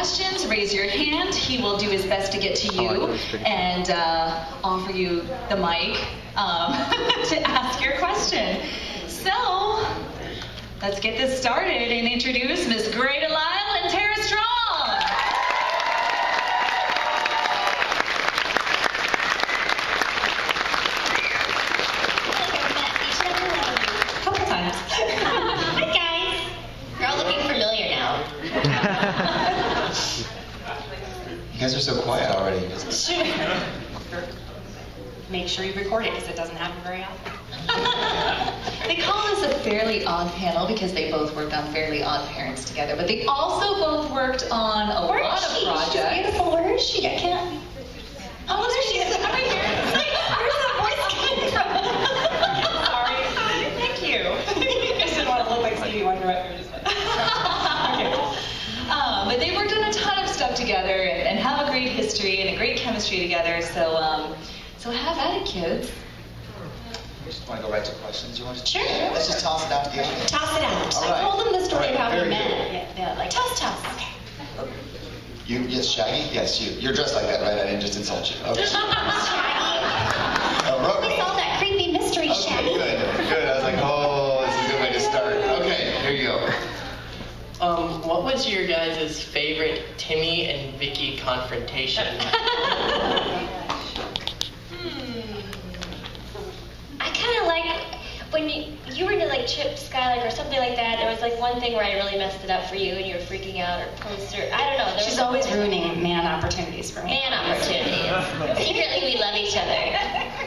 questions, raise your hand. He will do his best to get to you and offer you the mic to ask your question. So, let's get this started and introduce Miss Gray DeLisle and Tara Strong. Hi guys. You're all looking familiar now. You guys are so quiet already. Make sure you record it because it doesn't happen very often. They call this a Fairly Odd panel because they both worked on Fairly Odd Parents together, but they also both worked on a lot of projects. She's beautiful. Where is she? I can't. Oh, there she is. I'm right here. Where's that voice coming from? Sorry. Thank you. I just didn't want to look like Stevie Wonder up here. But they worked on a ton of stuff together and have a great history and a great chemistry together. So have at it, kids. Just want to go right to questions. You want to? Sure. Let's just toss it out to the audience. Toss it out. All I told them the story of how we very met. Yeah, like toss. Okay. Yes, Shaggy? Yes, you. You're dressed like that, right? I didn't just insult you. Okay. Shaggy. We solved that creepy mystery, Shaggy. Okay, good. I was like, oh, this is a good way to start. Okay, here you go. What was your guys' favorite Timmy and Vicky confrontation? I kind of like when you were to like Chip Skyline or something like that. There was like one thing where I really messed it up for you and you were freaking out or close or I don't know. She's always ruining man opportunities for me. Man opportunities. Secretly we love each other.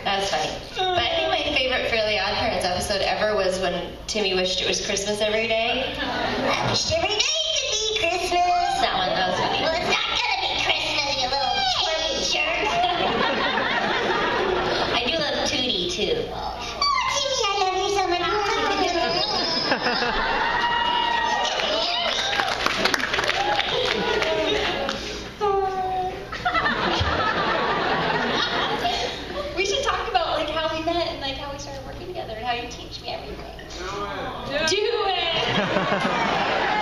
That was funny. But I think my favorite Fairly Odd Parents episode ever was when Timmy wished it was Christmas every day. I wished every day could be Christmas. That one, that was funny. Well, it's not gonna be Christmas, you little twerpy jerk. I do love Tootie too. Timmy, I love you so much. We should talk about like how we met and like how we started working together and how you teach me everything. Do it!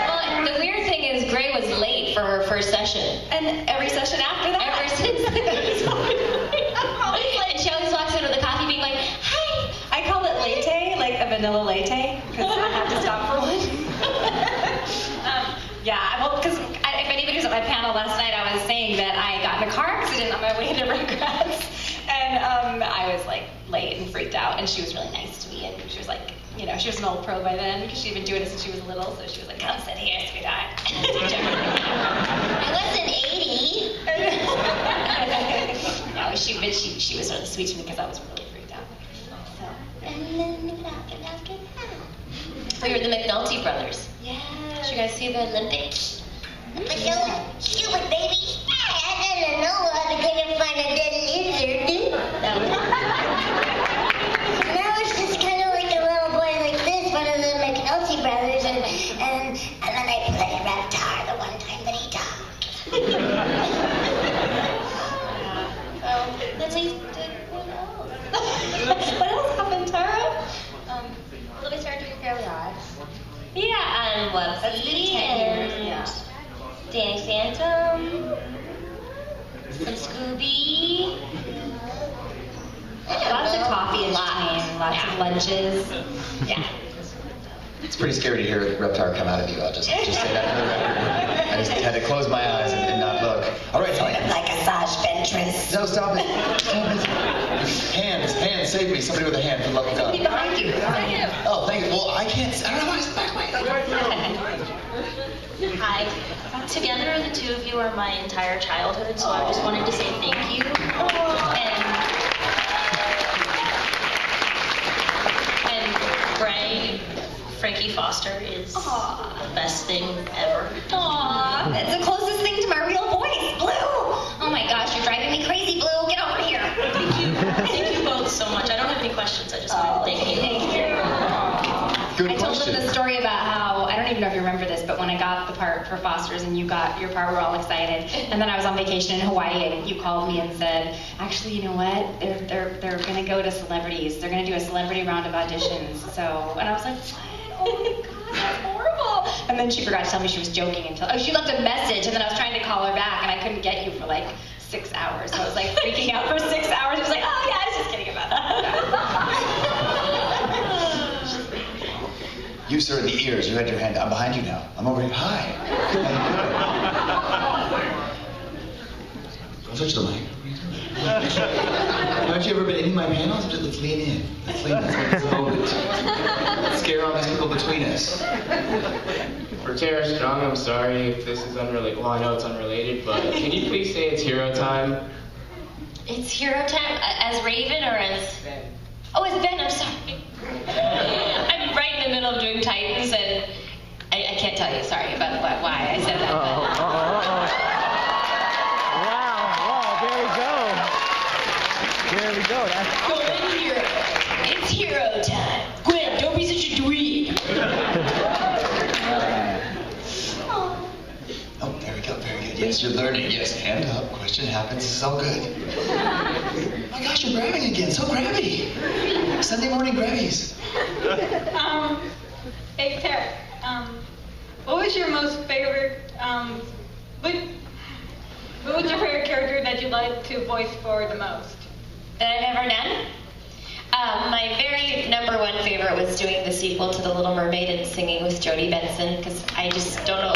Well, the weird thing is Gray was late for her first session. And every session after that. Ever since then. And she always walks into the coffee being like, hi! I call it latte, like a vanilla latte, because I have to stop for one. Yeah, well, because if anybody was at my panel last night, I was saying that I got in a car accident on my way to Rugrats, and I was like late and freaked out, and she was really nice to me, and she was like, you know, she was an old pro by then, because she'd been doing it since she was little, so she was like, come sit here, sweetheart. I wasn't 80. No, she was really sweet to me because I was really freaked out. So. And then what happened after that? We were the McNulty brothers. Yeah. Did you guys see the Olympics? But those stupid babies, I didn't know how to go and find a dead lizard. Now it's just kind of like a little boy like this, one of the McNulty brothers, and then I played Reptar the one time that he talked. Well, at least what else? What else happened, Tara? Well, we started doing Fairly Odd. Yeah, and Websy and Danny Phantom, some Scooby. Lots of coffee in between, lots of lunches. Yeah. It's pretty scary to hear Reptar come out of you. I'll just say that for the record. I just had to close my eyes and not look. All right, Sort of like a Saj Ventress. No, stop it. Stop it. Hands, save me. Somebody with a hand, for the love of God. Behind you. Oh, thank you. Well, I can't. I don't know why it's back way. Hi. Together, the two of you are my entire childhood, so I just wanted to say thank you. And Gray, Frankie Foster is the best thing ever. Aww, it's the closest thing to my real voice, Blue. Oh my gosh, you're driving me crazy, Blue. Get over here. Thank you. Thank you both so much. I don't have any questions. I just wanted to thank you. Thank you. Good I told question. them the story about how, I don't even know if you remember this, but when I got the part for Foster's and you got your part, we were all excited. And then I was on vacation in Hawaii and you called me and said, actually, you know what? They're going to go to celebrities. They're going to do a celebrity round of auditions. So, and I was like, what? Oh my God, that's horrible. And then she forgot to tell me she was joking until, she left a message and then I was trying to call for like 6 hours. So I was like freaking out for 6 hours. I was like, oh yeah, I was just kidding about that. You, sir, in the ears. You had your hand. I'm behind you now. I'm over here. Hi. Don't touch the mic. Haven't you ever been in my panels? Let's lean in. Let's lean in. Let's moment. Let's scare all these people between us. For Tara Strong, I'm sorry if this is unrelated. Well, I know it's unrelated, but can you please say it's hero time? It's hero time as Raven or as... Oh, it's Ben, I'm sorry. I'm right in the middle of doing Titans, and I can't tell you, sorry, about why I said that. Wow, there we go. That's Going hero. It's hero time. Gwen, don't be such a dweeb. Oh, very good, very good. Yes, you're learning. Yes, hand up. Question happens. This is all good. Oh my gosh, you're grabbing again. So grabby. Sunday morning grabbies. Hey, Tara. What was your most favorite? What was your favorite character that you liked to voice for the most? That I've ever done? My very number one favorite was doing the sequel to The Little Mermaid and singing with Jodie Benson, because I just don't know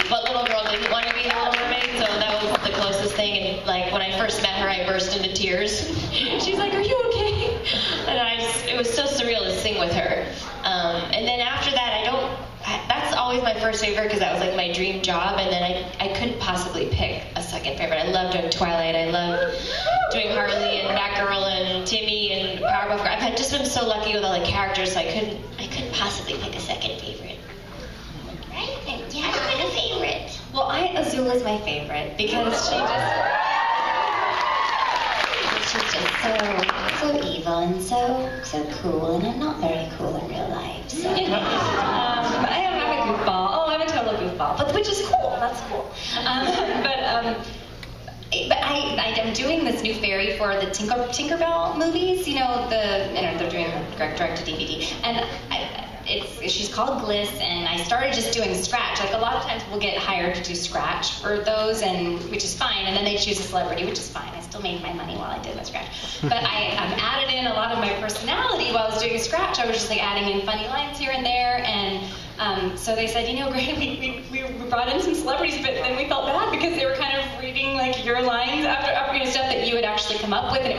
what little girl didn't want to be the Little Mermaid, so that was the closest thing. And like when I first met her, I burst into tears. She's like, "Are you okay?" And it was so surreal to sing with her. And then after that, that's always my first favorite because that was like my dream job, and then I couldn't possibly pick a second favorite. I loved doing Twilight, I loved doing Harley and Batgirl and Timmy and Powerpuff Girls. I've just been so lucky with all the characters, so I couldn't possibly pick a second favorite. Right? Yeah, pick a favorite. Well, Azula's my favorite because she's just so evil and so cool, and I'm not very cool in real life. So I'm a goofball. Oh, I'm a total goofball, but which is cool. That's cool. But I'm doing this new fairy for the Tinkerbell movies. You know, they're doing direct to DVD, and she's called Gliss, and I started just doing scratch. Like a lot of times we'll get hired to do scratch for those, and which is fine, and then they choose a celebrity, which is fine. I still made my money while I did my scratch. But I added in a lot of my personality while I was doing scratch. I was just like adding in funny lines here and there, and so they said, great, we brought in some celebrities, but then we felt bad because they were kind of reading like your lines after stuff that you had actually come up with, and it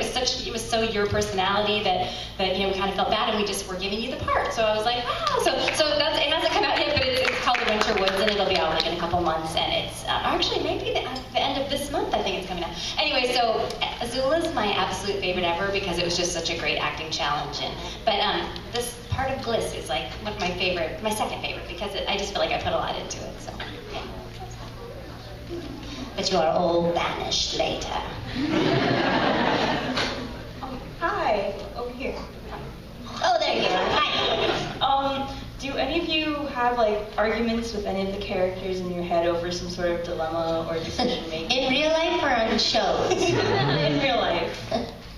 was so your personality that we kind of felt bad, and we just were giving you the part. So I was like, wow. So it hasn't come out yet, but it's called The Winter Woods, and it'll be out like in a couple months, and it's actually maybe at the end of this month I think it's coming out. Anyway, so Azula's my absolute favorite ever because it was just such a great acting challenge, but this part of Gliss is like one of my second favorite, because I just feel like I put a lot into it. So, yeah. But you are all banished later. Hi, over here. Oh, there you are. Hi. Do any of you have like arguments with any of the characters in your head over some sort of dilemma or decision making? In real life or on shows? In real life.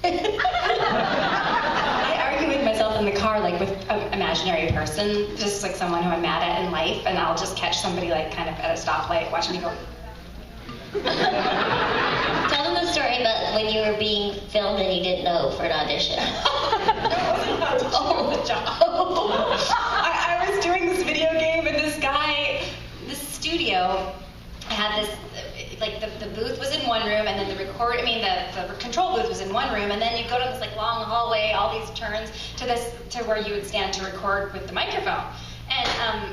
I argue with myself in the car, like with an imaginary person, just like someone who I'm mad at in life, and I'll just catch somebody like kind of at a stoplight watching me go. Tell them the story about when you were being filmed and you didn't know for an audition. I was doing this video game, and this studio had this, like the booth was in one room, and then the control booth was in one room, and then you go to this like long hallway, all these turns to where you would stand to record with the microphone. And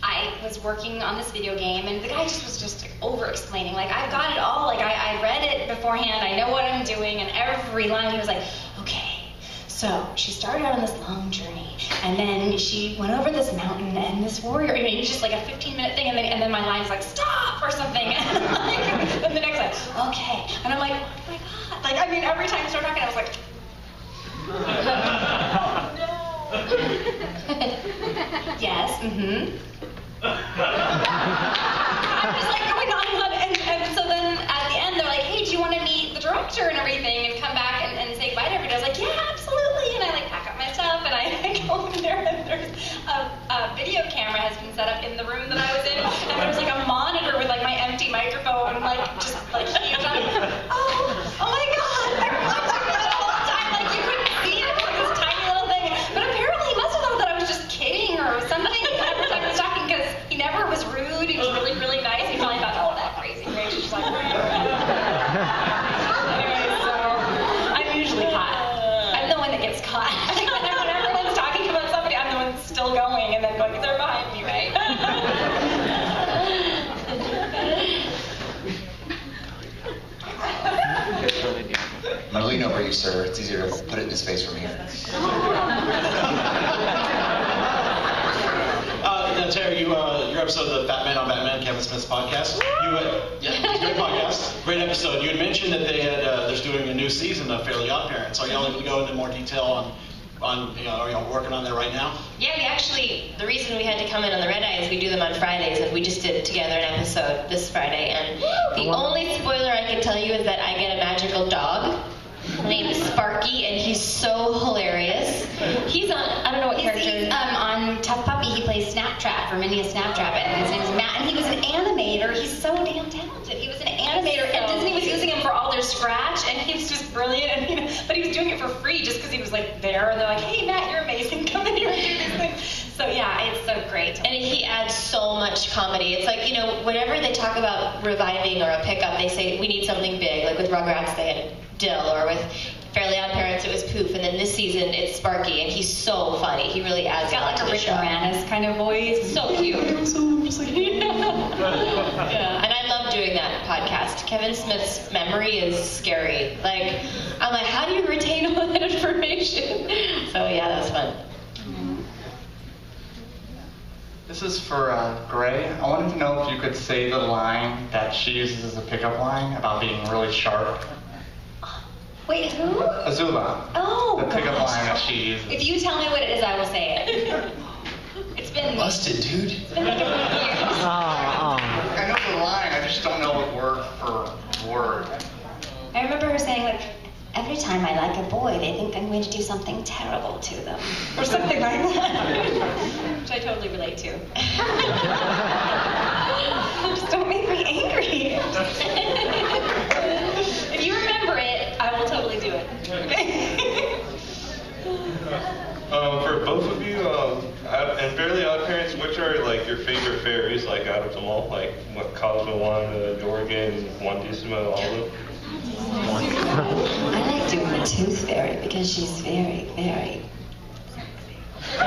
I was working on this video game, and the guy was just like, over-explaining. Like, I've got it all. Like, I read it beforehand. I know what I'm doing. And every line, he was like, okay. So she started out on this long journey, and then she went over this mountain, and this warrior, it's just like a 15-minute thing, and then my line's like, stop, or something. And the next line, okay. And I'm like, oh my God. Like, every time I started talking, I was like, oh no. Yes, I was like going on, and so then at the end they're like, hey, do you want to meet the director and everything and come back and say goodbye to everybody? I was like, yeah, absolutely. And I like pack up my stuff and I go in there, and there's a video camera has been set up in the room that I was in, and there's like a monitor with like my empty microphone like just like huge on it. you, sir. It's easier to put it in his face from here. Now, Terry, your episode of the Batman on Batman, Kevin Smith's podcast. Yeah, it's a great podcast, great episode. You had mentioned that they're doing a new season of Fairly Odd Parents. Are y'all able to go into more detail on are y'all working on that right now? Yeah, the reason we had to come in on the Red Eye is we do them on Fridays, and we just did together an episode this Friday. And the only spoiler I can tell you is that I get a magical dog named Sparky, and he's so hilarious. He's on, I don't know what character. He's on Tough Puppy. He plays Snaptrap for Phineas Snaptrap, and his name's Matt, and he was an animator. He's so damn talented. He was an animator, and Disney was using him for all their scratch, and he was just brilliant. And but he was doing it for free just because he was like there, and they're like, "Hey Matt, you're amazing. Come in here and do this thing." So yeah, it's so great. And he adds so much comedy. It's like, whenever they talk about reviving or a pickup, they say we need something big. Like with Rugrats, they had Dill, or with Fairly Odd Parents, it was Poof, and then this season it's Sparky, and he's so funny. He really adds a lot to the show. He's got like a Rick Moranis kind of voice. So cute. Yeah, and I love doing that podcast. Kevin Smith's memory is scary. I'm like, how do you retain all that information? So yeah, that's fun. This is for Gray. I wanted to know if you could say the line that she uses as a pickup line about being really sharp. Wait, who? Azula. Oh, the pickup gosh. line that she uses. If you tell me what it is, I will say it. It's been busted, dude. It's been like a few years. I know the line, I just don't know it word for word. I remember her saying, like, every time I like a boy, they think I'm going to do something terrible to them. Or something like that. Which I totally relate to. Just don't make me angry. If you remember it, I will totally do it. For both of you, and Fairly Odd Parents, which are your favorite fairies, out of them all? What Cosmo, Wanda, Dorgan, Wandissima, all of them? I like doing the Tooth Fairy because she's very, very. I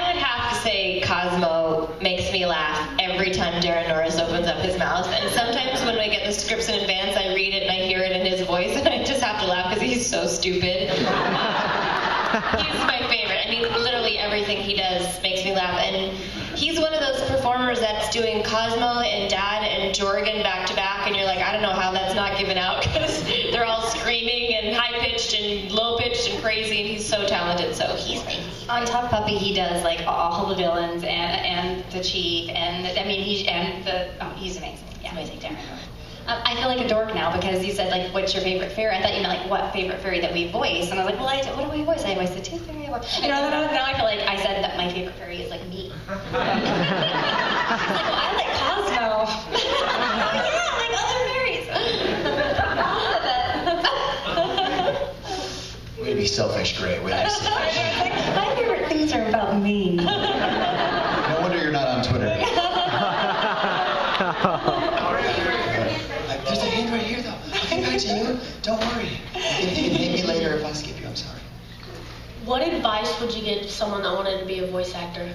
would have to say Cosmo makes me laugh every time Darren Norris opens up his mouth. And sometimes when I get the scripts in advance, I read it and I hear it in his voice, and I just have to laugh because he's so stupid. He's my favorite. I mean, literally everything he does makes me laugh. And he's one of those performers that's doing Cosmo and Dad and Jorgen back to back, and you're like, I don't know how that's not given out because they're all screaming and high-pitched and low-pitched and crazy, and he's so talented, so he's amazing. On Tough Puppy, he does all the villains and the chief, and he's amazing. Yeah, amazing. Darren. I feel like a dork now because you said what's your favorite fairy? I thought you meant what favorite fairy that we voice, and I was like, well, what do we voice? I voice the Tooth Fairy. Now I feel like I said that my favorite fairy is me. I like Cosmo. Yeah, like other fairies. Way to be selfish, Gray. Way to be selfish. My favorite things are about me. No wonder you're not on Twitter. There's a hand right here, though. I'll get back to you. Don't worry. You can hate me later if I skip you. I'm sorry. What advice would you give to someone that wanted to be a voice actor?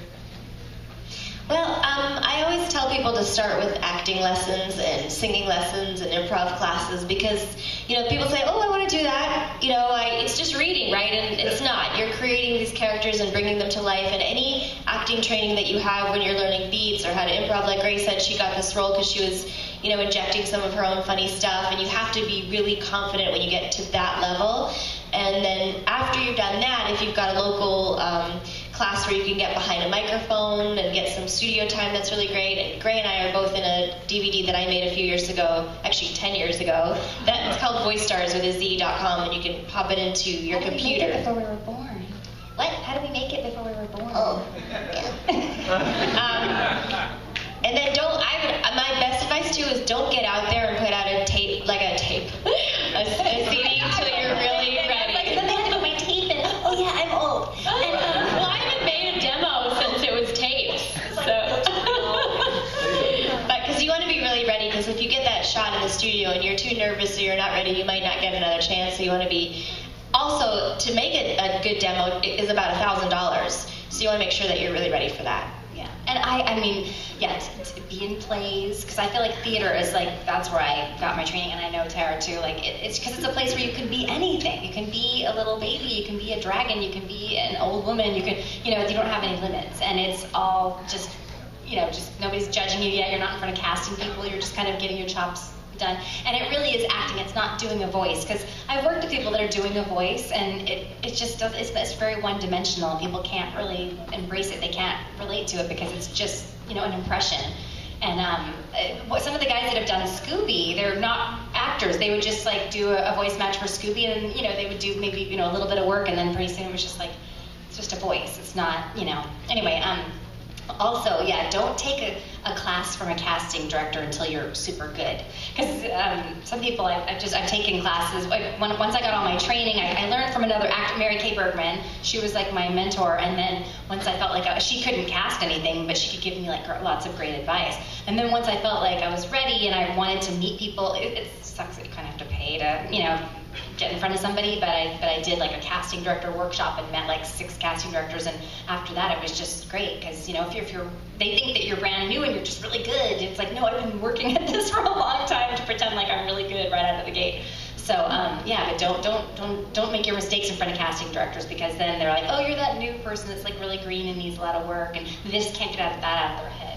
Well, I always tell people to start with acting lessons and singing lessons and improv classes because, people say, oh, I want to do that. It's just reading, right? And it's not. You're creating these characters and bringing them to life. And any acting training that you have when you're learning beats or how to improv, like Grace said, she got this role because she was, injecting some of her own funny stuff. And you have to be really confident when you get to that level. And then after you've done that, if you've got a local class where you can get behind a microphone and get some studio time, that's really great. And Gray and I are both in a DVD that I made a few years ago, actually 10 years ago. It's called Voice Stars with .com, and you can pop it into your computer. How did we make it before we were born? What? How did we make it before we were born? Oh, yeah. And then my best advice too is don't get out there and put out a CD until you're really ready. Then they had to put my tape in. Oh yeah, I'm old. And, well, I haven't made a demo since it was tapes. But because you want to be really ready, because if you get that shot in the studio and you're too nervous or you're not ready, you might not get another chance. So you want to be. Also, to make it a good demo is about $1,000. So you want to make sure that you're really ready for that. Yeah. And I mean, yeah, to be in plays, because I feel like theater is like, that's where I got my training, and I know Tara too, like it's because it's a place where you can be anything. You can be a little baby, you can be a dragon, you can be an old woman, you can, you don't have any limits, and it's all just, just nobody's judging you yet, you're not in front of casting people, you're just kind of getting your chops done. And it really is acting, it's not doing a voice, because I've worked with people that are doing a voice, and it just does, it's very one-dimensional. People can't really embrace it, they can't relate to it, because it's just an impression. And some of the guys that have done Scooby, they're not actors, they would just like do a voice match for Scooby, and they would do maybe a little bit of work, and then pretty soon it was just like, it's just a voice, it's not, anyway. Also, yeah, don't take a class from a casting director until you're super good. Because some people, I've taken classes. Once I got all my training, I learned from another actor, Mary Kay Bergman. She was like my mentor. And then once I felt like she couldn't cast anything, but she could give me like lots of great advice. And then once I felt like I was ready and I wanted to meet people, it sucks that you kind of have to pay to, get in front of somebody, but I did like a casting director workshop and met like 6 casting directors, and after that it was just great, because if you're they think that you're brand new and you're just really good. It's like, no, I've been working at this for a long time to pretend like I'm really good right out of the gate. So yeah, but don't make your mistakes in front of casting directors, because then they're like, oh, you're that new person that's like really green and needs a lot of work, and this can't get that out of their head.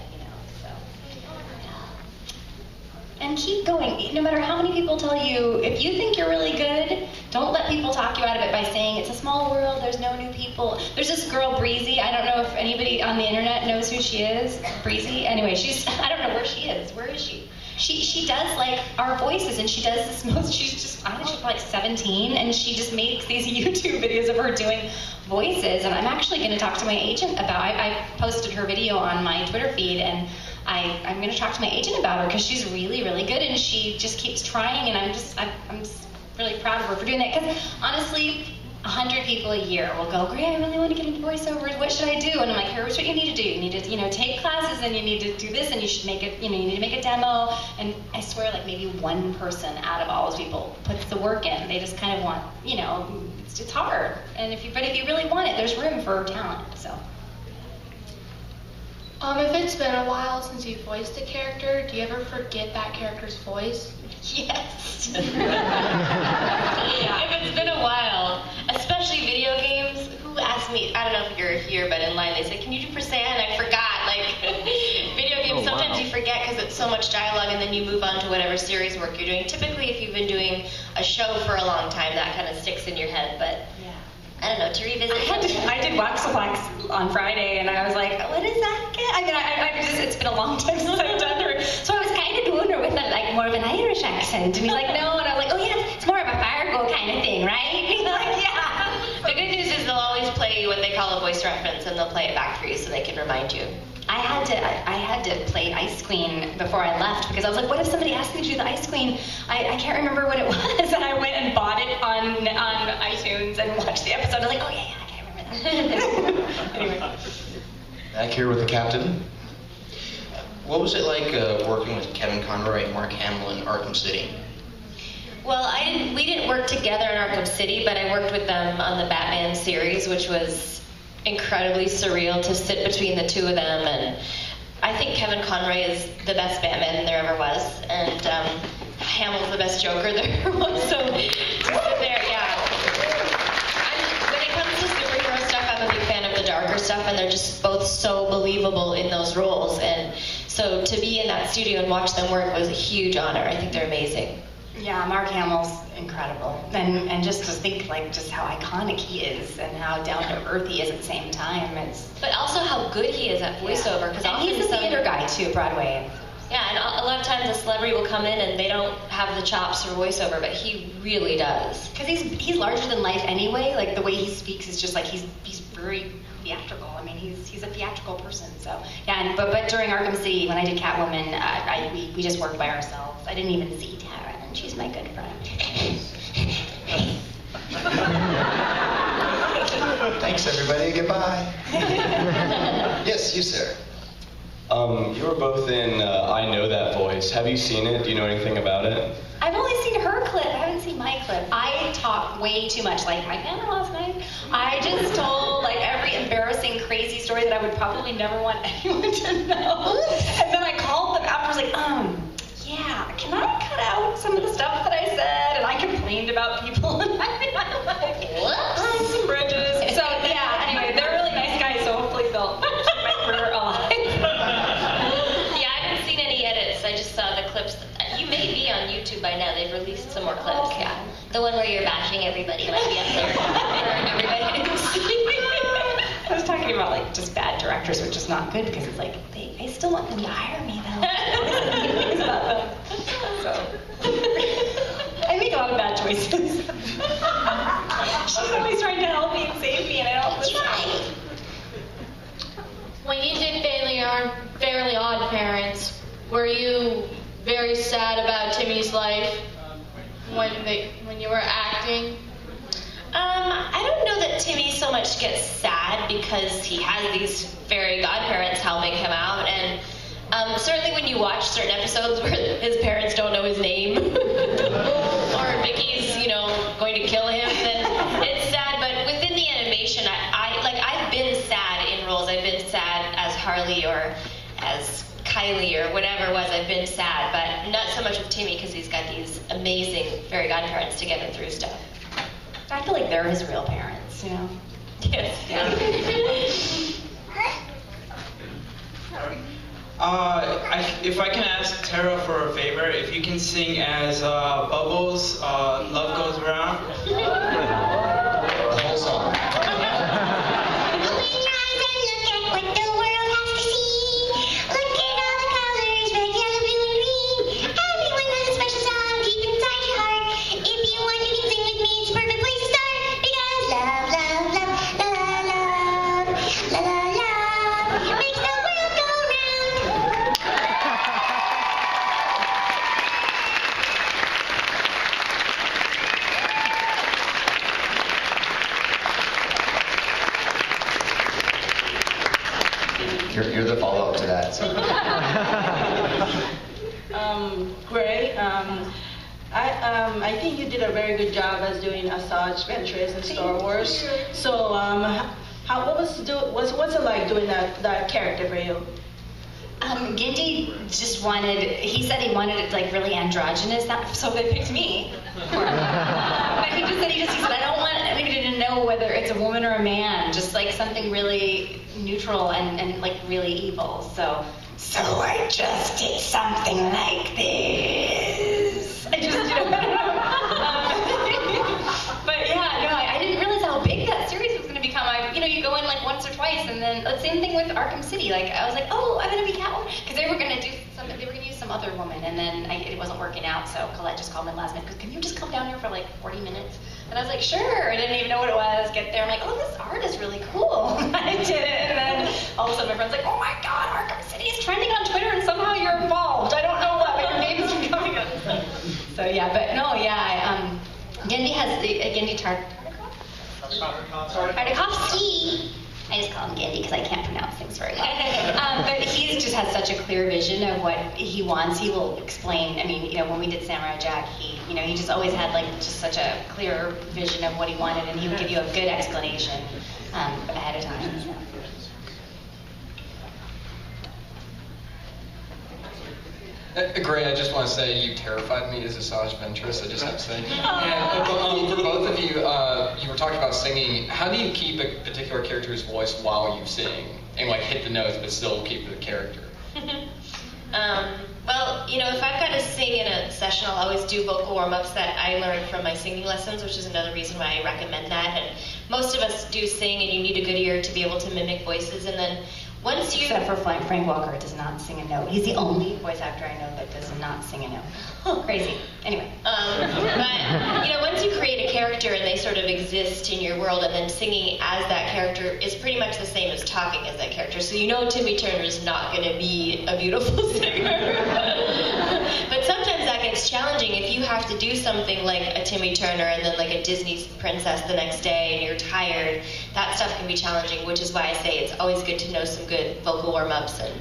And keep going. No matter how many people tell you, if you think you're really good, don't let people talk you out of it by saying it's a small world, there's no new people. There's this girl, Breezy. I don't know if anybody on the internet knows who she is. Breezy. Anyway, I don't know where she is. Where is she? She does like our voices, and she does this she's I think she's like 17, and she just makes these YouTube videos of her doing voices. And I'm actually going to talk to my agent about I posted her video on my Twitter feed, and I'm going to talk to my agent about her, because she's really, really good, and she just keeps trying, and I'm just really proud of her for doing that, because honestly, 100 people a year will go, Gray, I really want to get into voiceovers, what should I do? And I'm like, here's what you need to do. You need to, take classes, and you need to do this, and you should make it, you need to make a demo. And I swear, like, maybe one person out of all those people puts the work in. They just kind of want, it's hard. And if you really want it, there's room for talent, so. If it's been a while since you voiced a character, do you ever forget that character's voice? Yes. If it's been a while, especially video games, who asked me, I don't know if you're here, but in line they said, can you do Persan? And I forgot. Like, video games, sometimes you forget because it's so much dialogue, and then you move on to whatever series work you're doing. Typically, if you've been doing a show for a long time, that kind of sticks in your head, but I don't know, to revisit. I did Wax on Friday, and I was like, what is that again? I mean, it's been a long time since I've done her. So I was kind of doing her with more of an Irish accent. And he's like, no. And I was like, oh yeah, it's more of a Fargo kind of thing, right? And he's like, yeah. The good news is they'll always play what they call a voice reference, and they'll play it back for you so they can remind you. I had to play Ice Queen before I left, because I was like, what if somebody asked me to do the Ice Queen? I can't remember what it was, and I went and bought it on iTunes and watched the episode. I was like, oh yeah, I can't remember that. Anyway. Back here with the captain. What was it like working with Kevin Conroy and Mark Hamill in Arkham City? Well, we didn't work together in Arkham City, but I worked with them on the Batman series, which was incredibly surreal to sit between the two of them. And I think Kevin Conroy is the best Batman there ever was, and Hamill's the best Joker there ever was. So to sit there, yeah. When it comes to superhero stuff, I'm a big fan of the darker stuff, and they're just both so believable in those roles. And so to be in that studio and watch them work was a huge honor. I think they're amazing. Yeah, Mark Hamill's incredible, and just to think like just how iconic he is and how down to earth he is at the same time. But also how good he is at voiceover, because and he's a theater guy too, Broadway. Yeah, and a lot of times a celebrity will come in and they don't have the chops for voiceover, but he really does. Because he's larger than life anyway. Like the way he speaks is just like he's very theatrical. I mean, he's a theatrical person. So yeah, but during Arkham City when I did Catwoman, we just worked by ourselves. I didn't even see Tara, and she's my good friend. Thanks, everybody. Goodbye. Yes, you, sir. You were both in I Know That Voice. Have you seen it? Do you know anything about it? I've only seen her clip. I haven't seen my clip. I talk way too much. Like my panel last night, I just told like every embarrassing, crazy story that I would probably never want anyone to know. And then I called them after. I was like, yeah, can I cut out some of the stuff that I said? And I complained about people, and I'm like, whoops, some bridges. So yeah. Anyway, they're really nice guys. So hopefully they'll keep my career alive. Yeah, I haven't seen any edits. I just saw the clips. You may be on YouTube by now. They've released some more clips. Okay. Yeah, the one where you're bashing everybody might be up there for everybody to see. I was talking about like just bad directors, which is not good because it's like I still want them to hire me though. So I make a lot of bad choices. She's always trying to help me and save me, and I don't try. When you did Fairly Odd Parents, were you very sad about Timmy's life when you were acting? I don't know that Timmy so much gets sad because he has these fairy godparents helping him out, and certainly when you watch certain episodes where his parents don't know his name, or Vicky's, going to kill him, then it's sad. But within the animation, I've been sad in roles. I've been sad as Harley or as Kylie or whatever it was. I've been sad, but not so much with Timmy because he's got these amazing fairy godparents to get him through stuff. I feel like they're his real parents, Yes. Yeah. If I can ask Tara for a favor, if you can sing as Bubbles, Love Goes Around. The whole song. You're the follow-up to that. So. Gray, I think you did a very good job as doing Asajj Ventress in Star Wars. So, what's it like doing that character for you? Gindi just he said he wanted it like really androgynous, so they picked me. But he said, I don't want anybody to know whether it's a woman or a man, just like something really neutral and like really evil. So I just did something like this. I just, but yeah, no, I didn't realize how big that series was going to become. You go in like once or twice, and then the same thing with Arkham City. Like I was like, oh, I'm going to be Catwoman, because they were going to do something. They were going to use some other woman, and then it wasn't working out. So Colette just called me last minute. Can you just come down here for like 40 minutes? And I was like, sure. I didn't even know what it was. Get there, I'm like, oh, this art is really cool. I did it, and then all of a sudden my friend's like, oh my God, Arkham City is trending on Twitter, and somehow you're involved. I don't know what, but your name is coming up. So yeah, but no, yeah. Gindi has Gindi Tartakovsky. I just call him Gindi because I can't pronounce things very well. But he just has such a clear vision of what he wants. He will explain. I mean, when we did Samurai Jack, he just always had like just such a clear vision of what he wanted, and he would give you a good explanation ahead of time. So. Gray, I just want to say you terrified me as Asajj Ventress, I just have to say. And for both of you, you were talking about singing. How do you keep a particular character's voice while you sing? And like hit the notes but still keep the character? Well, if I've got to sing in a session, I'll always do vocal warm-ups that I learned from my singing lessons, which is another reason why I recommend that. And most of us do sing, and you need a good ear to be able to mimic voices. And then once you... Except for Frank Walker does not sing a note. He's the only voice actor I know that does not sing a note. Oh, crazy. Anyway. But, once you create a character and they sort of exist in your world, and then singing as that character is pretty much the same as talking as that character. So Timmy Turner is not going to be a beautiful singer. But sometimes that gets challenging if you have to do something like a Timmy Turner and then like a Disney princess the next day and you're tired. That stuff can be challenging, which is why I say it's always good to know some good vocal warm-ups and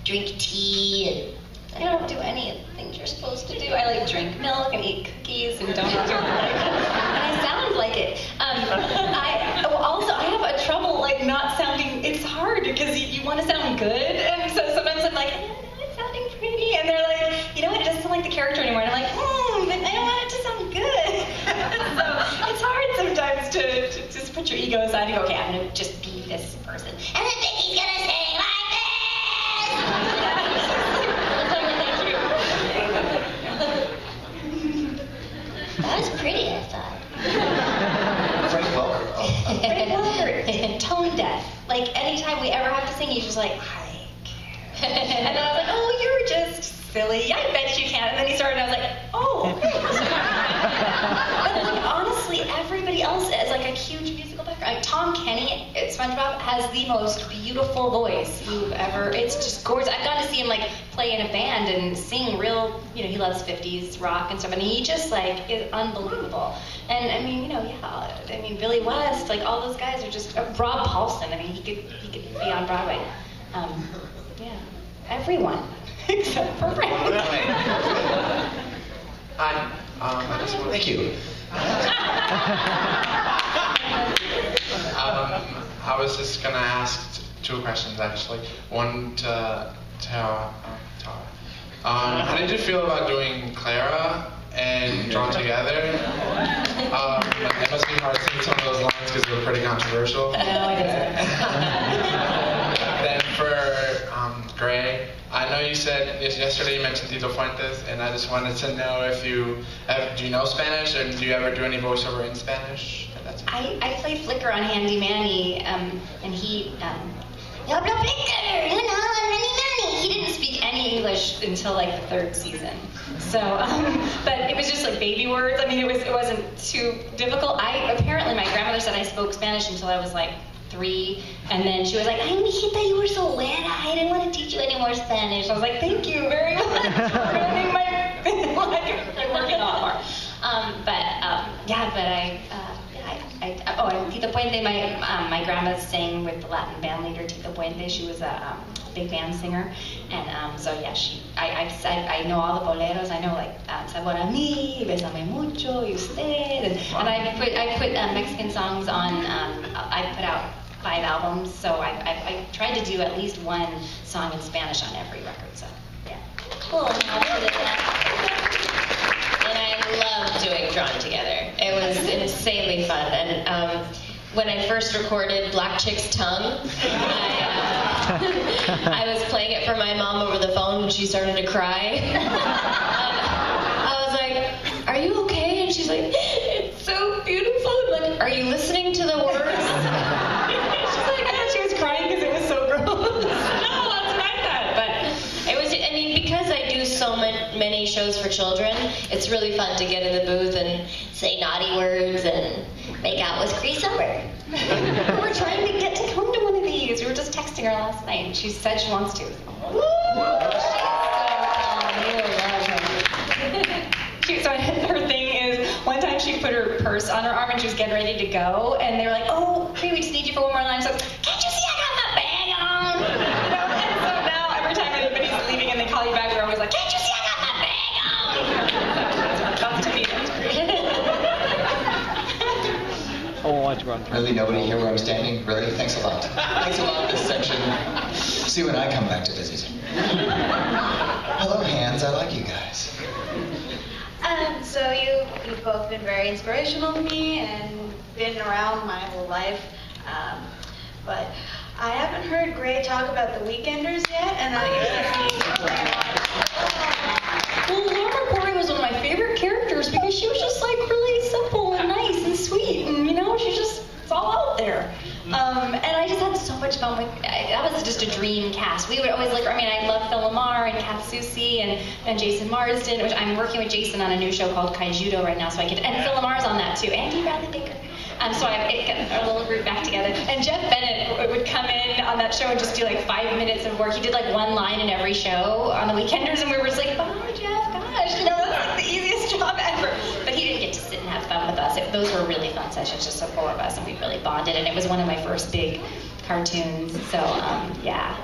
drink tea and I don't do any of the things you're supposed to do. I like drink milk and eat cookies and don't do I have a trouble like not sounding. It's hard because you want to sound good, and so sometimes I'm like, it's sounding pretty, and they're like, you know what, it doesn't sound like the character anymore. And I'm like, but I don't want it to sound good. So it's hard sometimes to just put your ego aside and go, okay, I'm gonna just be this person, and then Vicky's gonna say like this. That was pretty, I thought. Frank Welker. Frank Welker, tone deaf. Like anytime we ever have to sing, he's just like, I care. And then I was like, oh, you're just silly. I bet you can. And then he started, and I was like, oh. But like honestly, everybody else is like a huge musical background. Like, Tom Kenny at SpongeBob has the most beautiful voice you've ever. It's just gorgeous. I've gotten to see him like play in a band and sing real. You know, he loves 50s rock and stuff, and he just like is unbelievable. And I mean, Billy West, like all those guys are just. Rob Paulson. I mean, he could be on Broadway. Yeah, everyone except for Frank. Hi. I just want. Thank you. I was just gonna ask two questions actually. One to Tara. How did you feel about doing Clara and Drawn Together? It must be hard to sing some of those lines because they were pretty controversial. No, it isn't. Then for Gray, I know you said yesterday you mentioned Tito Fuentes, and I just wanted to know if do you know Spanish, and do you ever do any voiceover in Spanish? I played Flicker on Handy Manny, and he, yo hablo Flicker, you know, he didn't speak any English until like the 3rd season. So, but it was just like baby words. I mean, it wasn't too difficult. Apparently my grandmother said I spoke Spanish until I was like 3, and then she was like, ay, mijita, you were so wet, I didn't want to teach you any more Spanish. I was like, thank you very much for ruining my life. I'm working a lot more. And Tito Puente, my grandma sang with the Latin band leader Tito Puente. She was a big band singer, and I know all the boleros. I know like Sabor a mí, Bésame mucho, y usted, and I put Mexican songs on. I put out 5 albums, so I tried to do at least one song in Spanish on every record. So yeah. Cool. And I loved doing Drawn Together. It was insanely fun. And when I first recorded Black Chick's Tongue, I was playing it for my mom over the phone and she started to cry. I was like, are you okay? And she's like, it's so beautiful. I'm like, are you listening to the words? She's like, I thought she was crying because it was so gross. No, that's what I thought. But it was, I mean, because I do so many shows for children, it's really fun to get in the booth and say naughty words and make out with Cree Summer. We're trying to get to come to one of these. We were just texting her last night, and she said she wants to. So her thing is, one time she put her purse on her arm and she was getting ready to go, and they were like, oh, Cree, we just need you for one more line. So, can't you see I got my bag on? You know, and so now every time anybody's leaving and they call you back, they're always like, can't you see I got my bag on? That's to me, that's great. Really, nobody here where I'm standing? Really? Thanks a lot. Thanks a lot, this section. See you when I come back to visit. Hello, Hands. I like you guys. So you've both been very inspirational to me and been around my whole life. But I haven't heard Gray talk about the Weekenders yet, and Well, Laura Corey was one of my favorite characters because she was just like really simple and nice and sweet, and you know, she's just, it's all out there. And I just had so much fun with, that was just a dream cast. We would always I love Phil Lamar and Kath Soucie and Jason Marsden, which I'm working with Jason on a new show called Kaijudo right now, so and Phil Lamar's on that too, and Bradley Baker. So I got our little group back together. And Jeff Bennett would come in on that show and just do like 5 minutes of work. He did like one line in every show on the Weekenders, and we were just like, oh, Jeff, gosh, you know, that's like the easiest job ever. But he didn't get to sit and have fun with us. Those were really fun sessions, just the 4 of us, and we really bonded. And it was one of my first big cartoons. So yeah,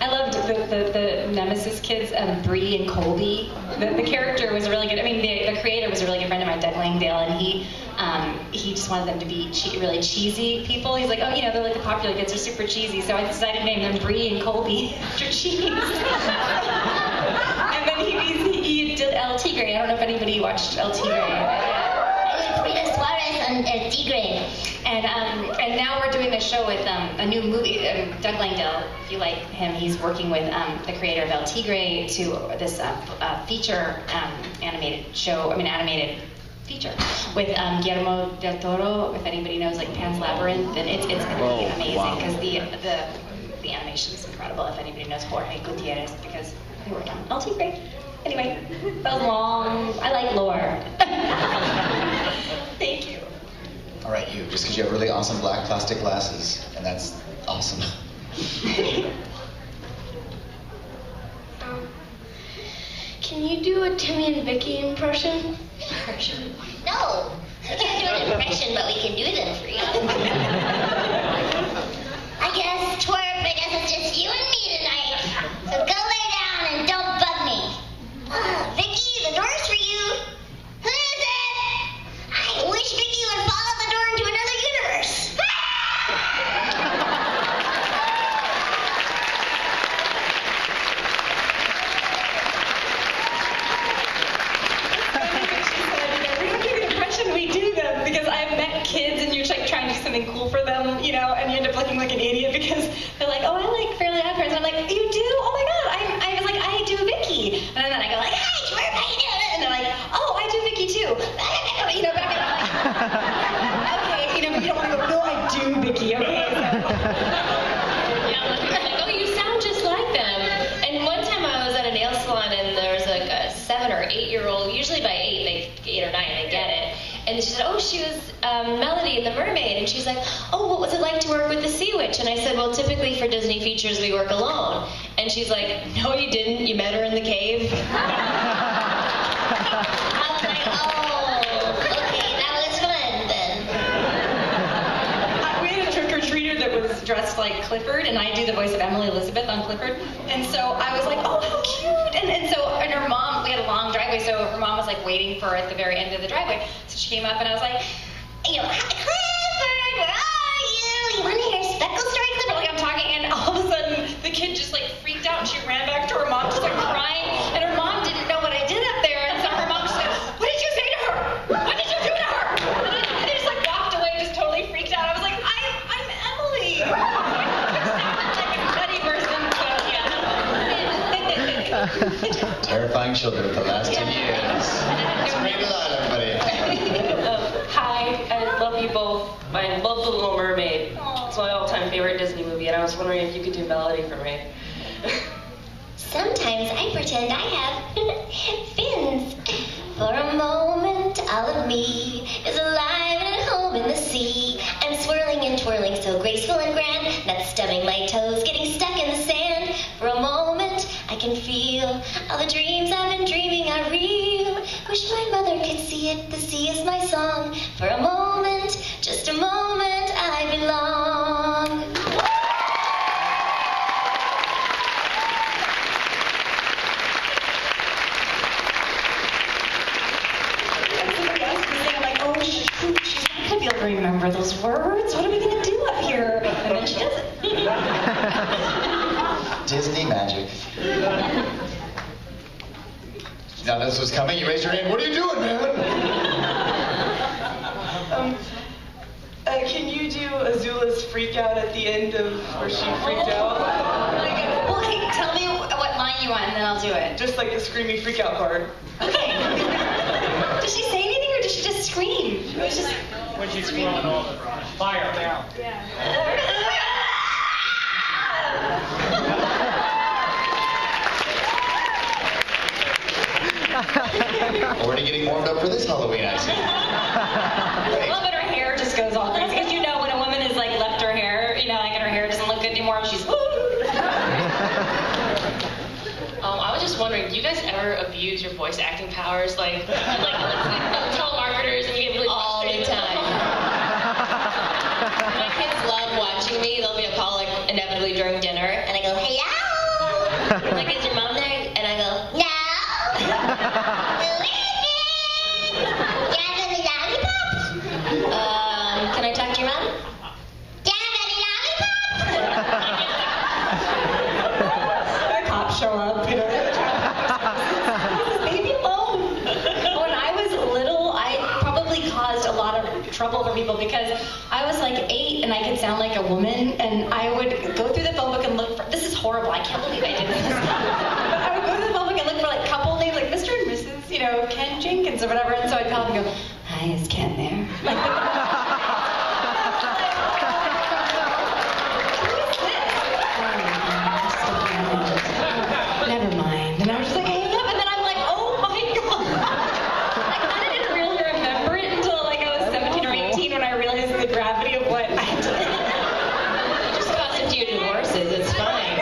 I loved the Nemesis kids, Bree and Colby. The character was really good. I mean, the creator was a really good friend of mine, Doug Langdale, and he he just wanted them to be really cheesy people. He's like, oh, you know, they're like the popular kids are super cheesy, so I decided to name them Bree and Colby after cheese. And then he did El Tigre. I don't know if anybody watched El Tigre. El Tigre. And now we're doing a show with a new movie. Doug Langdale, if you like him, he's working with the creator of El Tigre to this feature animated feature with Guillermo del Toro. If anybody knows like Pan's Labyrinth, and it's going to be amazing because the animation is incredible. If anybody knows Jorge Gutierrez, because he worked on El Tigre. Anyway, that was long. I like lore. Thank you. All right, you. Just because you have really awesome black plastic glasses, and that's awesome. Can you do a Timmy and Vicky impression? No, we can't do an impression, but we can do them for you. I guess, twerp, I guess it's just you and me tonight. So go lay down and don't bug me. Vicky, the door's for you. Who is it? I wish Vicky would follow the door into another universe. We do them because I've met kids and you're like trying to do something cool for them, you know, and you end up looking like an idiot because they're like, oh, I like Fairly Odd Parents. And I'm like, you do? Oh my God. I was like, I do Vicky. And then I go like, hi, Twerp, how you doing? And they're like, oh, I do Vicky too. You know, back and I'm like, okay, you know, but you don't want to go, no, I do Vicky, okay? Yeah, like, oh, you sound just like them. And one time I was at a nail salon and there was like a 7 or 8 year old, usually by 8 or 9 they get it. And she said, oh, she was Melody in The Mermaid. And she's like, oh, what was it like to work with the Sea Witch? And I said, well, typically for Disney features, we work alone. And she's like, no, you didn't. You met her in the cave. I was like, oh, okay, that was fun then. We had a trick-or-treater that was dressed like Clifford, and I do the voice of Emily Elizabeth on Clifford. And so I was like, oh, how cute. And her mom, we had a long driveway, so her mom was like waiting for her at the very end of the driveway. So she came up and I was like, you know, Clifford, where are you? You want to hear a Speckle story, Clifford? Like I'm talking, and all of a sudden the kid just like freaked out and she ran back to her mom, just like crying. And her mom didn't know what I did up there. And so her mom just said, what did you say to her? What did you do to her? And they just like walked away, just totally freaked out. I was like, I'm Emily. Like a funny person, so yeah. Terrifying children of the last 10 years. It's great to love everybody. Hi, I love you both. I love The Little Mermaid. It's my all-time favorite Disney movie, and I was wondering if you could do Melody for me. Sometimes I pretend I have fins. For a moment, all of me is alive and at home in the sea. I'm swirling and twirling, so graceful and grand, not stubbing my toes, getting stuck in the sand. For a moment, I can feel all the dreams I've been dreaming are real. Wish my mother could see it, the sea is my song. For a moment, just a moment, I belong. I'm like, oh shoot, she's not gonna be able to remember those words. What are we gonna do up here? And then she does it. Disney magic. Now this was coming. You raised your hand. What are you doing, man? Can you do Azula's freak out at the end of where she freaked out? Well, hey, tell me what line you want, and then I'll do it. Just like the screamy freak out part. Okay. Did she say anything, or did she just scream? It was just when she's screaming all the fire down. Yeah. Already getting warmed up for this Halloween, I see. I love it. Her hair just goes all crazy. Because you know when a woman is like left her hair, you know, like and her hair doesn't look good anymore, she's woo. I was just wondering, do you guys ever abuse your voice acting powers? Like telemarketers and you get really all the time. My kids love watching me. There'll be a call like inevitably during dinner, and I go, hello? Like, is your mom there? And I go, no. Who is it? You have any lollipops? trouble for people because I was like 8 and I could sound like a woman, and I would go through the phone book and look for, this is horrible, I can't believe I did this. But I would go through the phone book and look for like couple names, like Mr. and Mrs., you know, Ken Jenkins or whatever, and so I'd call them and go, hi, is Ken there? Never mind. And I was just like, hang up, and then I'm like, oh my god. I kind of didn't really remember it until like I was 17 or 18 when I realized the gravity of what I did. Just cost a few divorces, it's fine.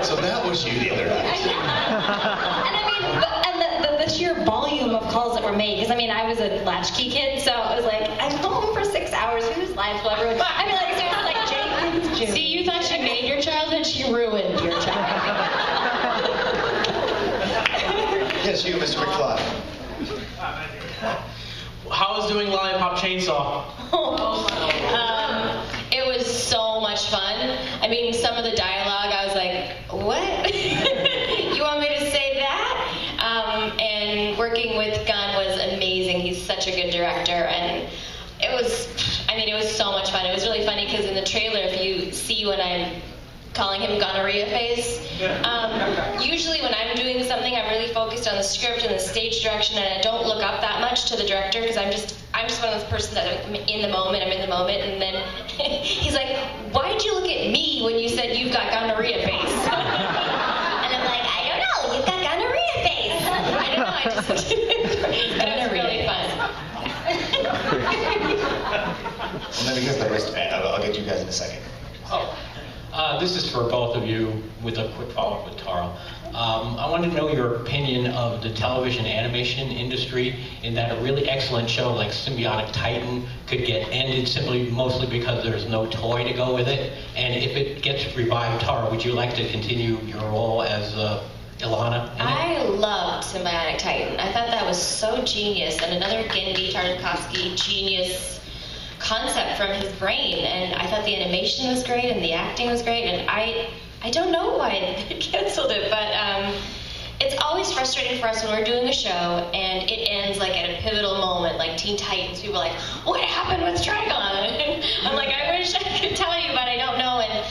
So that was you the other night. And I mean, the sheer volume of calls that were made, because I mean, I was a latchkey kid, so I was like, I'm home for 6 hours, whose life will I ruin? I mean, like, seriously, like, Jenkins, June. See, you thought she made your childhood, she ruined your childhood. Yes, you, Mr. McFly. How was doing Lollipop Chainsaw? It was so much fun. I mean, some of the dialogue, I was like, what? You want me to say that? And working with Gunn was amazing. He's such a good director, and it was so much fun. It was really funny because in the trailer, if you see when I'm calling him gonorrhea face, usually when I'm doing something, I'm really focused on the script and the stage direction, and I don't look up that much to the director because I'm just one of those persons that I'm in the moment, and then he's like, why'd you look at me when you said you've got gonorrhea face? And I'm like, I don't know, you've got gonorrhea face. I don't know, I just looked at it. But it was really fun. And then because the wristband, I'll get you guys in a second. This is for both of you with a quick follow-up with Tara. I wanted to know your opinion of the television animation industry in that a really excellent show like Symbiotic Titan could get ended mostly because there's no toy to go with it. And if it gets revived, Tara, would you like to continue your role as Ilana? I loved Symbiotic Titan. I thought that was so genius, and another Gendy Tartakovsky genius concept from his brain, and I thought the animation was great and the acting was great, and I don't know why they canceled it, but it's always frustrating for us when we're doing a show and it ends like at a pivotal moment, like Teen Titans. People are like, what happened with Trigon? And I'm like, I wish I could tell you, but I don't know. And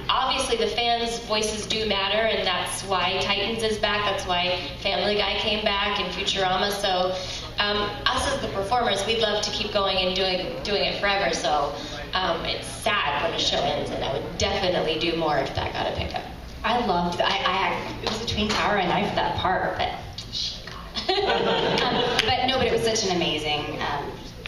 obviously the fans' voices do matter, and that's why Titans is back. That's why Family Guy came back and Futurama. So us as the performers, we'd love to keep going and doing it forever. So it's sad when a show ends, and I would definitely do more if that got a pickup. I loved it was between Tara and I for that part, but but it was such an amazing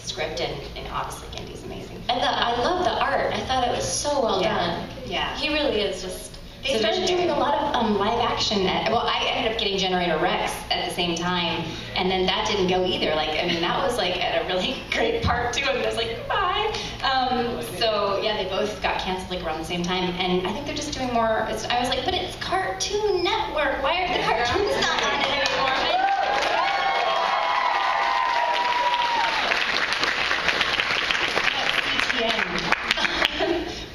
script, and obviously Gendy's amazing. And I love the art. I thought it was so well done. Yeah. He really is just. They started doing a lot of live action. I ended up getting Generator Rex at the same time, and then that didn't go either. That was at a really great part too, and I was like, bye. So yeah, they both got canceled around the same time, and I think they're just doing more. I was like, but it's Cartoon Network. Why aren't the cartoons not on it anymore?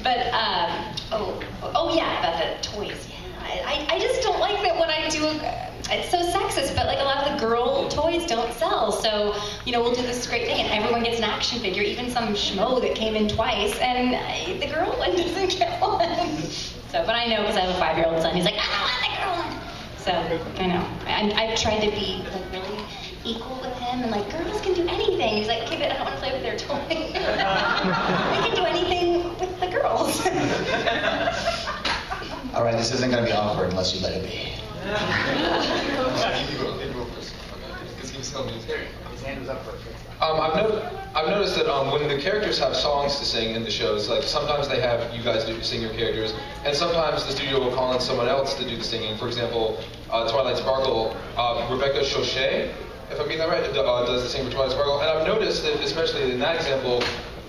But yeah, about the toys. Yeah, I just don't like that when I do. It's so sexist, but a lot of the girl toys don't sell. So we'll do this great thing, and everyone gets an action figure, even some schmo that came in twice, and the girl one doesn't get one. So, but I know because I have a 5-year-old son. He's like, I don't want the girl one. So I know. I've tried to be really equal with him, and girls can do anything. He's like, okay, but I don't want to play with their toys. They can do anything with the girls. All right, this isn't going to be awkward unless you let it be. I've noticed that when the characters have songs to sing in the shows, sometimes they have you guys sing your characters, and sometimes the studio will call in someone else to do the singing. For example, Twilight Sparkle, Rebecca Chauchet, if I'm getting that right, does the singing for Twilight Sparkle, and I've noticed that, especially in that example,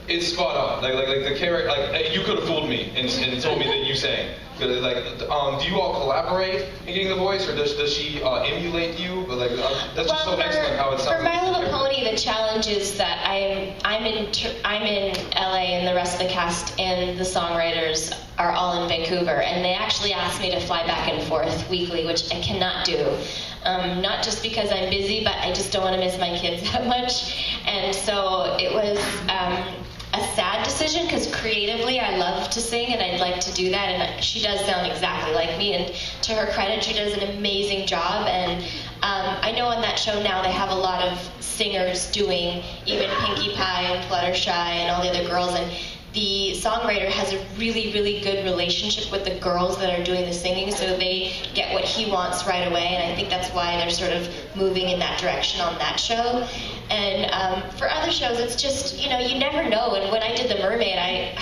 it's spot on. The character, you could have fooled me and told me that you sang. Do you all collaborate in getting the voice, or does she emulate you? But that's just so excellent how it sounds. For My Little on Pony, the challenge is that I'm in LA, and the rest of the cast and the songwriters are all in Vancouver, and they actually asked me to fly back and forth weekly, which I cannot do. Not just because I'm busy, but I just don't want to miss my kids that much. And so it was a sad decision, because creatively I love to sing and I'd like to do that, and she does sound exactly like me, and to her credit, she does an amazing job. And I know on that show now they have a lot of singers doing even Pinkie Pie and Fluttershy and all the other girls, and the songwriter has a really, really good relationship with the girls that are doing the singing, so they get what he wants right away, and I think that's why they're sort of moving in that direction on that show. And for other shows, it's just, you never know. And when I did The Mermaid, I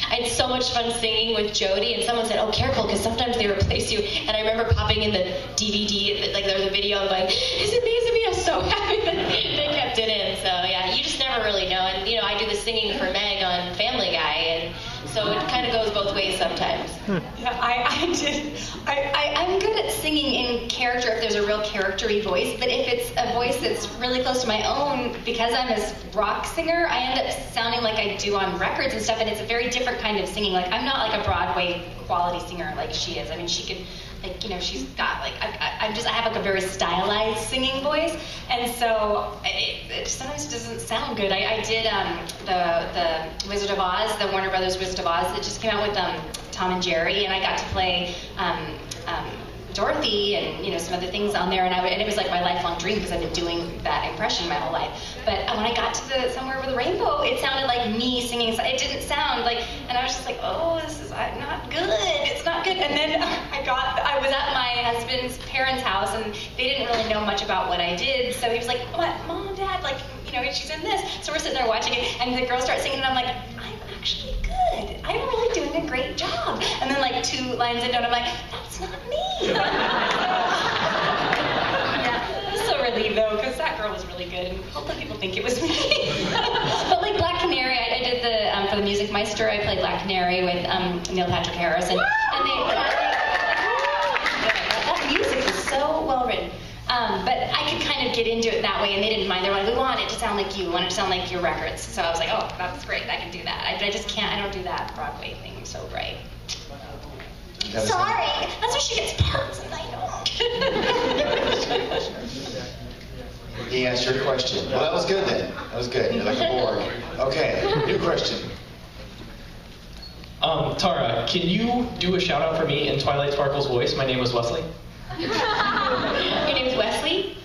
had so much fun singing with Jodie, and someone said, oh, careful, because sometimes they replace you. And I remember popping in the DVD, like there was a video, and going, is it me, is it me? I'm so happy that they kept it in. So yeah, you just never really know. And I do the singing for Meg on Family Guy, and so it kind of goes both ways sometimes. Yeah, I'm good at singing in character if there's a real character-y voice, but if it's a voice that's really close to my own, because I'm a rock singer, I end up sounding like I do on records and stuff, and it's a very different kind of singing. Like, I'm not like a Broadway quality singer like she is. I mean, she could, she's got, I have like a very stylized singing voice, and so it sometimes doesn't sound good. I did the Wizard of Oz, the Warner Brothers Wizard of Oz that just came out with Tom and Jerry, and I got to play Dorothy and some other things on there, and it was like my lifelong dream, because I've been doing that impression my whole life. But when I got to the Somewhere Over the Rainbow, it sounded like me singing. It didn't sound like, and I was just like, oh, this is not good. It's not good. And then I was at my husband's parents' house, and they didn't really know much about what I did. So he was like, what, Mom, Dad, she's in this. So we're sitting there watching it, and the girls start singing, and I'm like, I'm actually good. I'm really doing a great job. And then 2 lines into it, I'm like, that's not me. Yeah, I was so relieved though, because that girl was really good, and hopefully people think it was me. But like Black Canary, I did for the Music Meister, I played Black Canary with Neil Patrick Harris, and that music is so well written. But I could kind of get into it that way, and they didn't mind. They were like, we want it to sound like you, we want it to sound like your records. So I was like, oh, that's great, I can do that. I just can't, I don't do that Broadway thing so great. Sorry, that's why she gets parts and I don't. He answered your question. Well, that was good then. That was good. You're like a Borg. Okay, new question. Tara, can you do a shout out for me in Twilight Sparkle's voice? My name was Wesley. Your name's Wesley?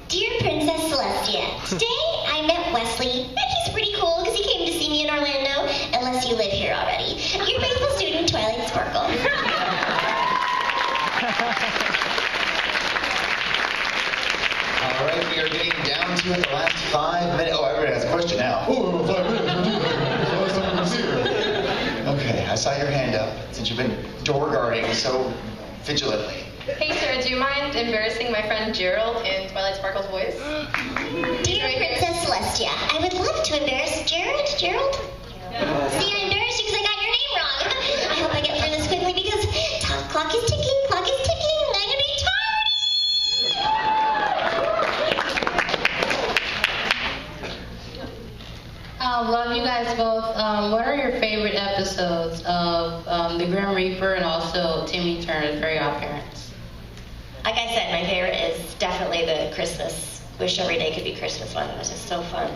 Dear Princess Celestia, today I met Wesley, and he's pretty cool because he came to see me in Orlando, unless you live here already. Your faithful student, Twilight Sparkle. All right, we are getting down to it, the last 5 minutes. Oh, everybody has a question now. Oh, 5 minutes. Okay, I saw your hand up since you've been door guarding so vigilantly. Hey Sarah, do you mind embarrassing my friend Gerald in Twilight Sparkle's voice? Dear Princess Celestia, I would love to embarrass Gerald. See, I embarrassed you because I got your name wrong. I hope I get through this quickly because clock is ticking, I'm gonna be I love you guys both. What are your favorite episodes of The Grim Reaper and also Timmy Turner's Very Odd Parents? Like I said, my favorite is definitely the Christmas, Wish Every Day Could Be Christmas one. It was just so fun.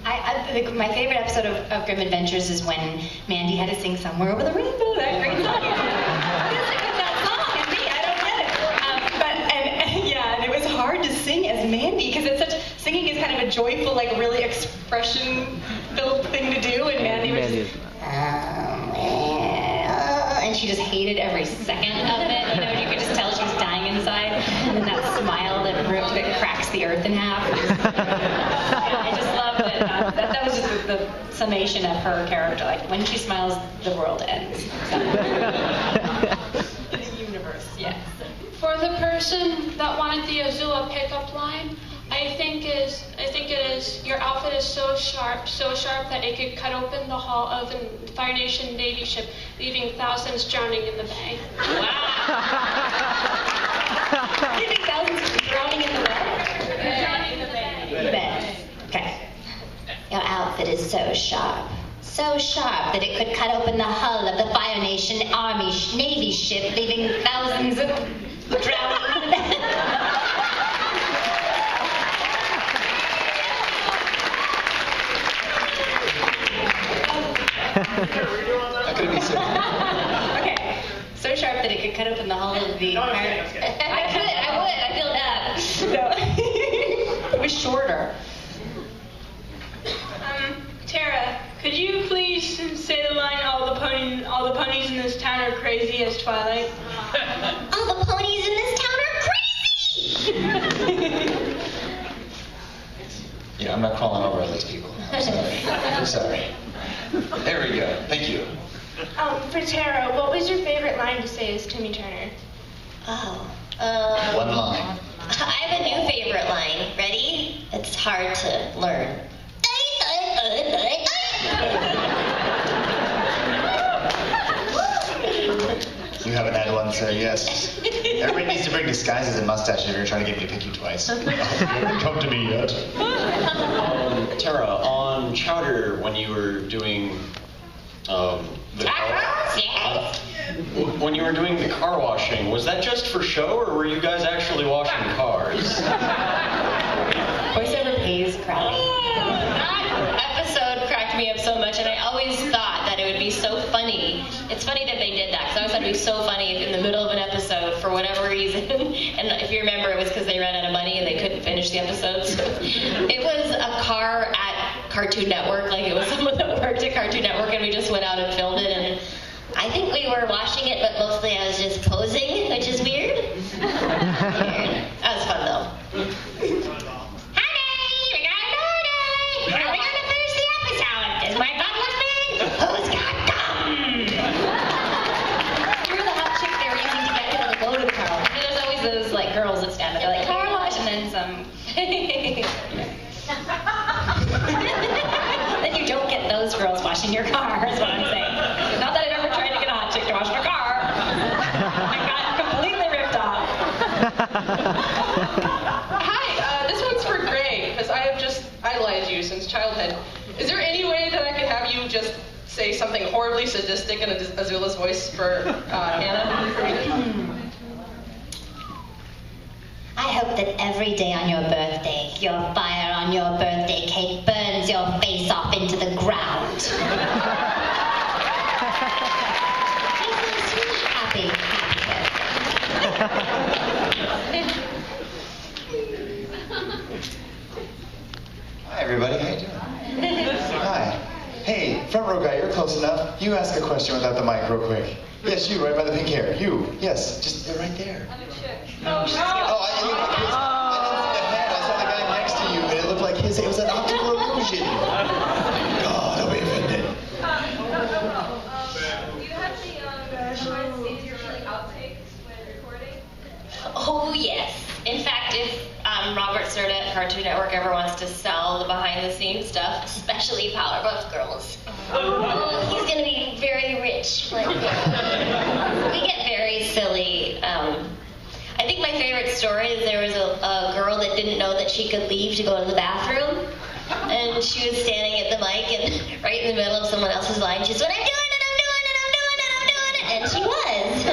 My favorite episode of Grim Adventures is when Mandy had to sing Somewhere Over the Rainbow, that great song. That song is me, I don't get it. And it was hard to sing as Mandy, because singing is kind of a joyful, really expression-filled thing to do, and Mandy was just, and she just hated every second of it. You could just tell she was dying inside, and then that smile that cracks the earth in half. I just loved it. That was just the summation of her character. Like, when she smiles, the world ends. The universe, yes. For the person that wanted the Azula pickup line, I think it is your outfit is so sharp that it could cut open the hull of the Fire Nation Navy ship, leaving thousands drowning in the bay. Wow. Leaving thousands drowning in the bay. Drowning in the bay. so sharp. So sharp that it could cut open the hull of the Fire Nation Navy ship, leaving thousands of drowning. How could it be so? Okay. So sharp that it could cut open the hull of the fire. I would. I feel that. No. It was shorter. Tara, could you please say the line, all the ponies in this town are crazy as Twilight? All the ponies in this town are crazy! Yeah, I'm not crawling over all these people. I'm sorry. I'm sorry. There we go. Thank you. For Tara, what was your favorite line to say as Timmy Turner? One line. I have a new favorite line. Ready? It's hard to learn. You haven't had one, so yes. Everybody needs to bring disguises and mustaches if you're trying to get me to pick you twice. You haven't come to me yet. Tara, on Chowder, when you were doing when you were doing the car washing, was that just for show, or were you guys actually washing cars? Voiceover pays crowd. That episode cracked me up so much, and I always thought that it would be so funny. It's funny that they did that, because I always thought it would be so funny if in the middle of an episode, for whatever reason, and if you remember, it was because they ran out of money and they couldn't finish the episodes. It was a car at Cartoon Network, like it was someone that worked at Cartoon Network, and we just went out and filmed it, and I think we were washing it, but mostly I was just posing, which is weird. Weird. That was fun, though. Is my butt lifting? Who's got gum? You were the hot chick they were using to get to the load of the car wash. And there's always those like girls that stand there like car wash, and then some. Then you don't get those girls washing your car, is what I'm saying. Not that I've ever tried to get a hot chick to wash my car. I got completely ripped off. Hi, this one's for Gray, because I idolized you since childhood. Is there any way that I could have you just say something horribly sadistic in Azula's voice for Hannah? I hope that every day on your birthday, your fire on your birthday cake burns your face off into the ground. Happy Hi, everybody. How you doing? Hi. Hey, front row guy, you're close enough. You ask a question without the mic real quick. Yes, you, right by the pink hair. You. Yes, just they're right there. Oh, I didn't see the head. I saw the guy next to you, and it looked like his. It was an optical illusion. Oh, don't be offended. Do you have your outtakes when recording? Oh, yes. In fact, if Robert Serta at Cartoon Network ever wants to sell the behind-the-scenes stuff, especially Powerpuff Girls, he's going to be very rich. Like, we get very silly. I think my favorite story is there was a girl that didn't know that she could leave to go to the bathroom, and she was standing at the mic, and right in the middle of someone else's line, she said, I'm doing it, I'm doing it, I'm doing it, I'm doing it, and she was.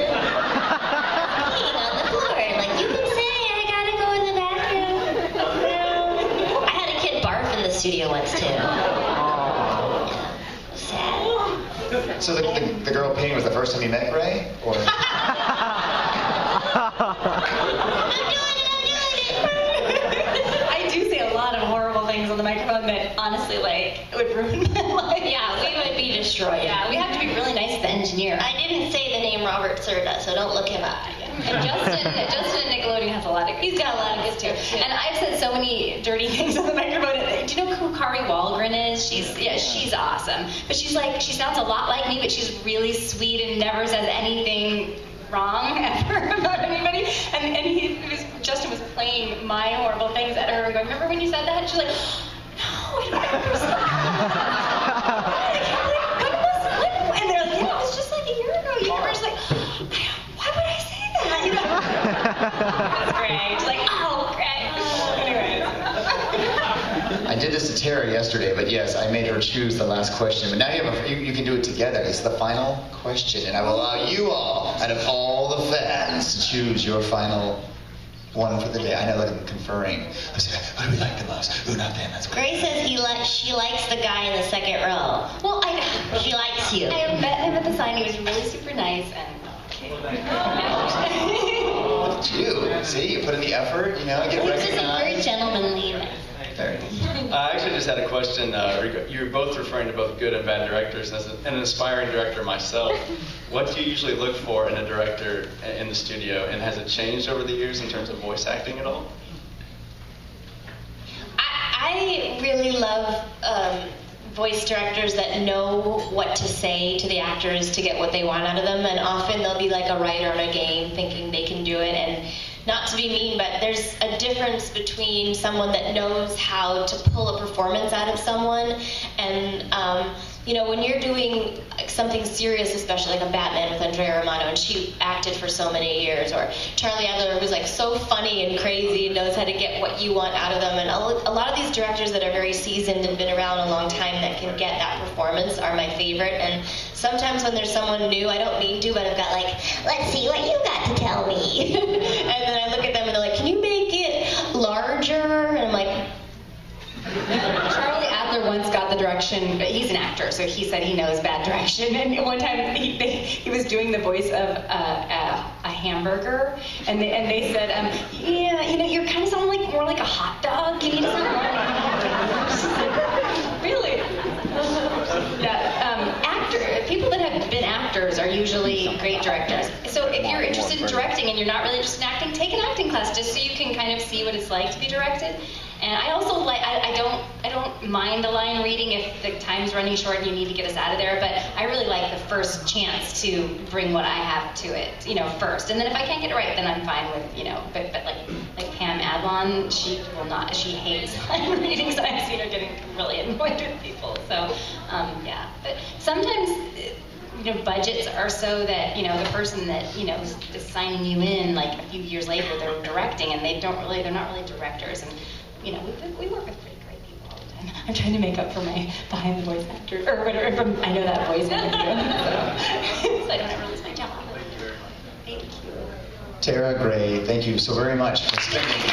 Peeing on the floor, like, you can say I gotta go in the bathroom. I had a kid barf in the studio once, too. Sad. So the girl peeing was the first time you met Gray? Or? I do say a lot of horrible things on the microphone that honestly, like, would ruin my life. Yeah, we would be destroyed. Yeah, we have to be really nice to the engineer. I didn't say the name Robert Serta, so don't look him up. And Justin at Nickelodeon has a lot of. He's got a lot of good too. And I've said so many dirty things on the microphone. Do you know who Kari Wahlgren is? She's awesome. But she sounds a lot like me, but she's really sweet and never says anything wrong ever about anybody. And Justin was playing my horrible things at her and going, remember when you said that? And she's like, no, I don't remember saying that. And they're like, yeah, it was just like a year ago. You remember? She's like, why would I say that? You know? That's great. She's like, oh, great. Anyways. I did this to Tara yesterday, but yes, I made her choose the last question. But now you can do it together. It's the final question, and I will allow you all, out of all the fans, to choose your final one for the day. I know, look at them conferring. I say, what do we like the most? Ooh, not them. That's Gray says she likes the guy in the second row. Well, She likes you. I met him at the sign. He was really super nice and. Look at you. See, you put in the effort, you know, get He was just recognized. very gentlemanly. I actually just had a question. You're both referring to both good and bad directors. As an aspiring director myself, what do you usually look for in a director in the studio, and has it changed over the years in terms of voice acting at all? I really love voice directors that know what to say to the actors to get what they want out of them, and often they'll be like a writer on a game thinking they can do it. And not to be mean, but there's a difference between someone that knows how to pull a performance out of someone and you know, when you're doing something serious, especially like a Batman with Andrea Romano, and she acted for so many years, or Charlie Adler, who's like so funny and crazy and knows how to get what you want out of them. And a lot of these directors that are very seasoned and been around a long time that can get that performance are my favorite. And sometimes when there's someone new, I don't mean to, but I've got like, let's see what you got to tell me. And then I look at them and they're like, can you make it larger? And I'm like, Charlie Adler once got the direction, but he's an actor, so he said he knows bad direction. And one time he was doing the voice of a hamburger, and they said, yeah, you know, you're kind of sounding like more like a hot dog. You need to sound more like a hot dog. Really? Yeah, people that have been actors are usually great directors. So if you're interested in directing and you're not really interested in acting, take an acting class just so you can kind of see what it's like to be directed. And I also like, I don't mind a line reading if the time's running short and you need to get us out of there, but I really like the first chance to bring what I have to it, you know, first. And then if I can't get it right, then I'm fine with, you know, but like Pam Adlon, she hates line readings. I've seen her getting really annoyed with people. So, yeah. But sometimes, you know, budgets are so that, you know, the person that, you know, is signing you in, like a few years later, they're directing, and they're not really directors. And, you know, we work with pretty great people all the time. I'm trying to make up for my behind the voice actor, or whatever, I know that voice actor. So I don't ever lose my job. Thank you. Tara Gray, thank you so very much for spending